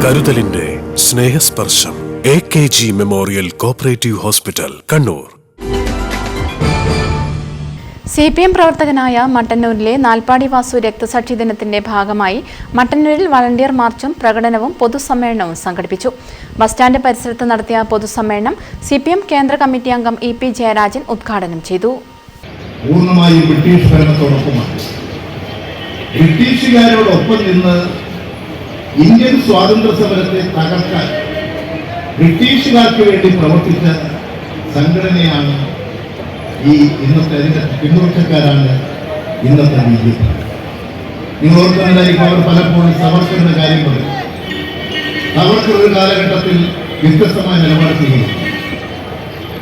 കരുതലിന്റെ സ്നേഹസ്പർശം AKG memorial cooperative hospital, Kannur. CPM പ്രവർത്തകനായ മട്ടന്നൂരിലെ നാൽപ്പാടി വാസു രക്തസാക്ഷി ദിനത്തിന്റെ ഭാഗമായി മട്ടന്നൂരിൽ വളണ്ടിയർ മാർച്ചും പ്രകടനവും പൊതുസമ്മേളനവും സംഘടിപ്പിച്ചു. ബസ് സ്റ്റാൻഡ് പരിസരത്ത് നടത്തിയ പൊതുസമ്മേളനം CPM കേന്ദ്ര കമ്മിറ്റി അംഗം EP ജയരാജൻ ഉദ്ഘാടനം ചെയ്തു. പൂർണ്ണമായും ബ്രിട്ടീഷ് ഭരണത്തോടൊപ്പമാണ്. ബ്രിട്ടീഷുകാരോടൊപ്പം നിന്ന് ഇന്ത്യൻ സ്വാതന്ത്ര്യ സമരത്തെ തകർക്കാൻ ബ്രിട്ടീഷുകാർക്ക് വേണ്ടി പ്രവർത്തിച്ച സംഘടനയാണ് ഈ ഇന്നത്തെ അതിൻ്റെ പിന്തുണക്കാരാണ് ഇന്നത്തെ BJP. നിങ്ങൾ ഓർക്കുന്നതായിരിക്കും, അവർ പലപ്പോഴും സവർക്കറിന്റെ കാര്യം പറയും. സവർക്കർ ഒരു കാലഘട്ടത്തിൽ വ്യത്യസ്തമായ നിലപാട് ചെയ്യുന്നു.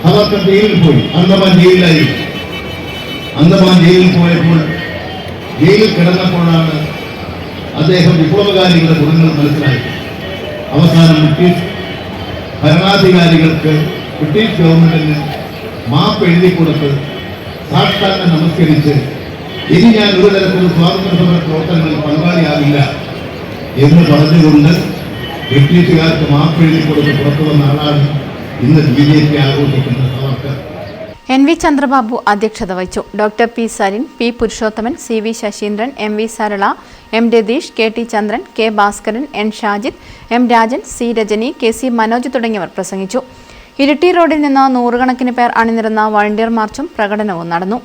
സവർക്കർ ജയിലിൽ പോയി, അന്തമാൻ ജയിലിലായിരുന്നു. അന്തമാൻ ജയിലിൽ പോയപ്പോൾ ജയിലിൽ കിടന്നപ്പോഴാണ് അദ്ദേഹം വിപ്ലവകാരികളുടെ ഗുണങ്ങൾ മനസ്സിലായി. അവസാനം ബ്രിട്ടീഷ് ഭരണാധികാരികൾക്ക്, ബ്രിട്ടീഷ് ഗവൺമെന്റിന് മാപ്പ് എഴുതി കൊടുത്ത് സാഷ്ടാംഗം നമസ്കരിച്ച് ഇനി ഞാൻ ഒരു തരത്തിലും സ്വാതന്ത്ര്യ സമര പ്രവർത്തനങ്ങളിൽ പങ്കാളിയാവില്ല എന്ന് പറഞ്ഞുകൊണ്ട് ബ്രിട്ടീഷുകാർക്ക് മാപ്പ് എഴുതി കൊടുത്ത് പുറത്തു വന്ന ആളാണ് ഇന്ന് BJP ആഘോഷിക്കുന്ന സവർക്കർ. NV ചന്ദ്രബാബു അധ്യക്ഷത വഹിച്ചു. Doctor P Sarin, P Purushothaman, CV Saseendran, MV Sarala, M Ratheesh, KT Chandran, K Bhaskaran, N Shajid, M Rajan, C Rajani, KC Manoj തുടങ്ങിയവർ പ്രസംഗിച്ചു. ഇരിട്ടി റോഡിൽ നിന്ന് നൂറുകണക്കിന് പേർ അണിനിരന്ന വളണ്ടിയർ മാർച്ചും പ്രകടനവും നടന്നു.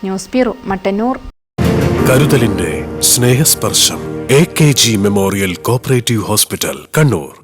News bureau, Mattannur. കരുതലിന്റെ സ്നേഹസ്പർശം AKG memorial cooperative hospital, Kannur.